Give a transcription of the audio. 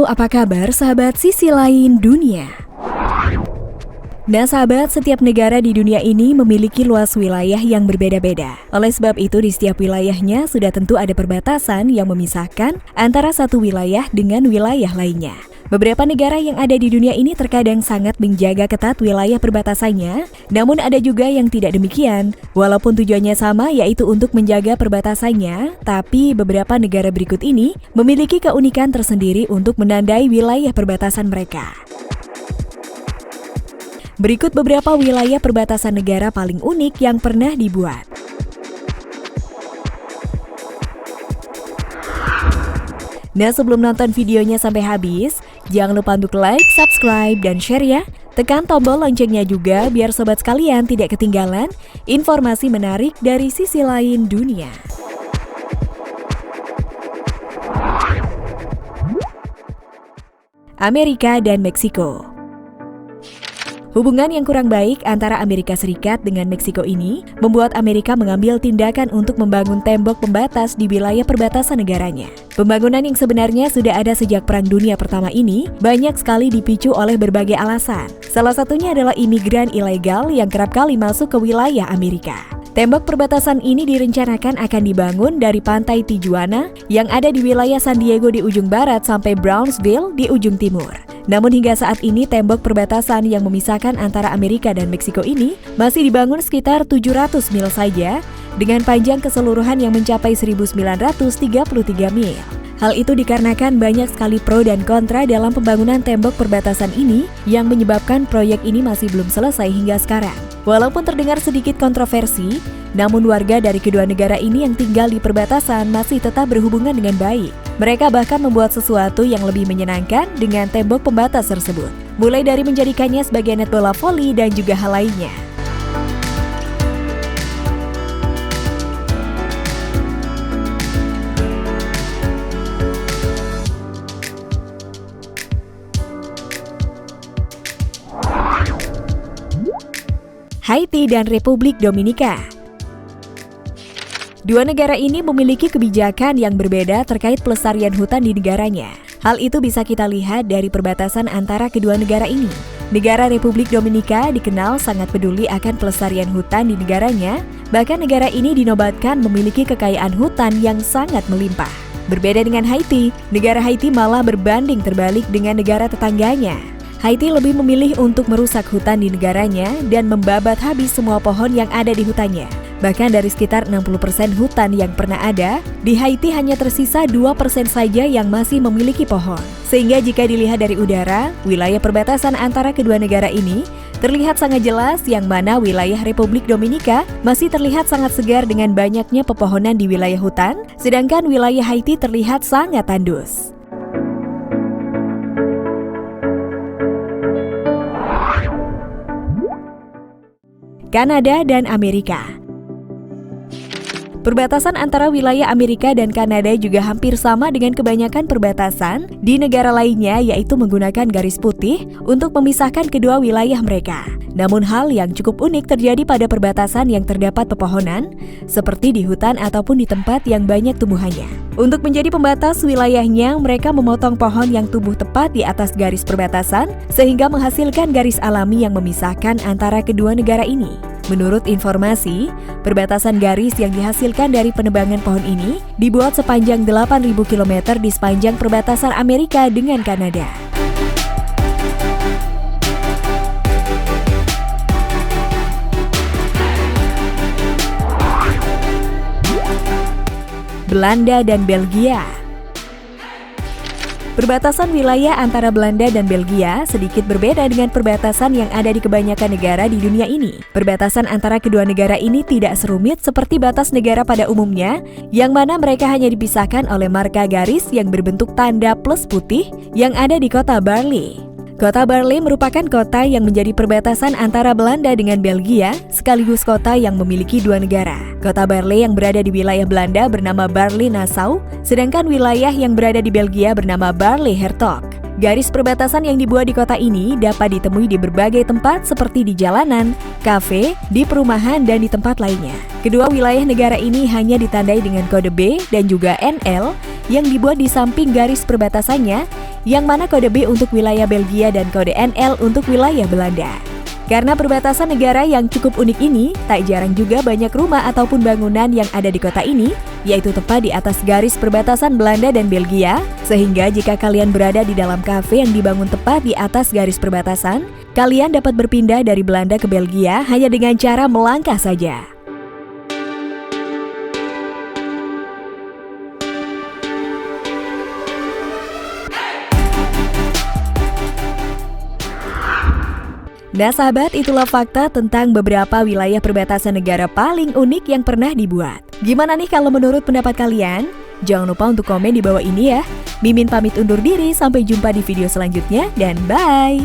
Halo, apa kabar sahabat sisi lain dunia? Nah sahabat, setiap negara di dunia ini memiliki luas wilayah yang berbeda-beda. Oleh sebab itu di setiap wilayahnya sudah tentu ada perbatasan yang memisahkan antara satu wilayah dengan wilayah lainnya. Beberapa negara yang ada di dunia ini terkadang sangat menjaga ketat wilayah perbatasannya, namun ada juga yang tidak demikian. Walaupun tujuannya sama, yaitu untuk menjaga perbatasannya, tapi beberapa negara berikut ini memiliki keunikan tersendiri untuk menandai wilayah perbatasan mereka. Berikut beberapa wilayah perbatasan negara paling unik yang pernah dibuat. Nah, sebelum nonton videonya sampai habis, jangan lupa untuk like, subscribe, dan share ya. Tekan tombol loncengnya juga biar sobat sekalian tidak ketinggalan informasi menarik dari sisi lain dunia. Amerika dan Meksiko. Hubungan yang kurang baik antara Amerika Serikat dengan Meksiko ini membuat Amerika mengambil tindakan untuk membangun tembok pembatas di wilayah perbatasan negaranya. Pembangunan yang sebenarnya sudah ada sejak Perang Dunia Pertama ini banyak sekali dipicu oleh berbagai alasan. Salah satunya adalah imigran ilegal yang kerap kali masuk ke wilayah Amerika. Tembok perbatasan ini direncanakan akan dibangun dari pantai Tijuana yang ada di wilayah San Diego di ujung barat sampai Brownsville di ujung timur. Namun hingga saat ini tembok perbatasan yang memisahkan antara Amerika dan Meksiko ini masih dibangun sekitar 700 mil saja dengan panjang keseluruhan yang mencapai 1933 mil. Hal itu dikarenakan banyak sekali pro dan kontra dalam pembangunan tembok perbatasan ini yang menyebabkan proyek ini masih belum selesai hingga sekarang. Walaupun terdengar sedikit kontroversi, namun warga dari kedua negara ini yang tinggal di perbatasan masih tetap berhubungan dengan baik. Mereka bahkan membuat sesuatu yang lebih menyenangkan dengan tembok pembatas tersebut, mulai dari menjadikannya sebagai net bola voli dan juga hal lainnya. Haiti dan Republik Dominika. Dua negara ini memiliki kebijakan yang berbeda terkait pelestarian hutan di negaranya. Hal itu bisa kita lihat dari perbatasan antara kedua negara ini. Negara Republik Dominika dikenal sangat peduli akan pelestarian hutan di negaranya, bahkan negara ini dinobatkan memiliki kekayaan hutan yang sangat melimpah. Berbeda dengan Haiti, negara Haiti malah berbanding terbalik dengan negara tetangganya. Haiti lebih memilih untuk merusak hutan di negaranya dan membabat habis semua pohon yang ada di hutannya. Bahkan dari sekitar 60% hutan yang pernah ada, di Haiti hanya tersisa 2% saja yang masih memiliki pohon. Sehingga jika dilihat dari udara, wilayah perbatasan antara kedua negara ini terlihat sangat jelas yang mana wilayah Republik Dominika masih terlihat sangat segar dengan banyaknya pepohonan di wilayah hutan, sedangkan wilayah Haiti terlihat sangat tandus. Kanada dan Amerika. Perbatasan antara wilayah Amerika dan Kanada juga hampir sama dengan kebanyakan perbatasan di negara lainnya, yaitu menggunakan garis putih untuk memisahkan kedua wilayah mereka. Namun hal yang cukup unik terjadi pada perbatasan yang terdapat pepohonan, seperti di hutan ataupun di tempat yang banyak tumbuhannya. Untuk menjadi pembatas wilayahnya, mereka memotong pohon yang tumbuh tepat di atas garis perbatasan, sehingga menghasilkan garis alami yang memisahkan antara kedua negara ini. Menurut informasi, perbatasan garis yang dihasilkan dari penebangan pohon ini dibuat sepanjang 8.000 km di sepanjang perbatasan Amerika dengan Kanada. Belanda dan Belgia. Perbatasan wilayah antara Belanda dan Belgia sedikit berbeda dengan perbatasan yang ada di kebanyakan negara di dunia ini. Perbatasan antara kedua negara ini tidak serumit seperti batas negara pada umumnya, yang mana mereka hanya dipisahkan oleh marka garis yang berbentuk tanda plus putih yang ada di kota Barley. Kota Barley merupakan kota yang menjadi perbatasan antara Belanda dengan Belgia, sekaligus kota yang memiliki dua negara. Kota Barley yang berada di wilayah Belanda bernama Barley-Nassau, sedangkan wilayah yang berada di Belgia bernama Barley-Hertog. Garis perbatasan yang dibuat di kota ini dapat ditemui di berbagai tempat seperti di jalanan, kafe, di perumahan, dan di tempat lainnya. Kedua wilayah negara ini hanya ditandai dengan kode B dan juga NL yang dibuat di samping garis perbatasannya, yang mana kode B untuk wilayah Belgia dan kode NL untuk wilayah Belanda. Karena perbatasan negara yang cukup unik ini, tak jarang juga banyak rumah ataupun bangunan yang ada di kota ini, yaitu tepat di atas garis perbatasan Belanda dan Belgia, sehingga jika kalian berada di dalam kafe yang dibangun tepat di atas garis perbatasan, kalian dapat berpindah dari Belanda ke Belgia hanya dengan cara melangkah saja. Nah sahabat, itulah fakta tentang beberapa wilayah perbatasan negara paling unik yang pernah dibuat. Gimana nih kalau menurut pendapat kalian? Jangan lupa untuk komen di bawah ini ya. Mimin pamit undur diri, sampai jumpa di video selanjutnya dan bye!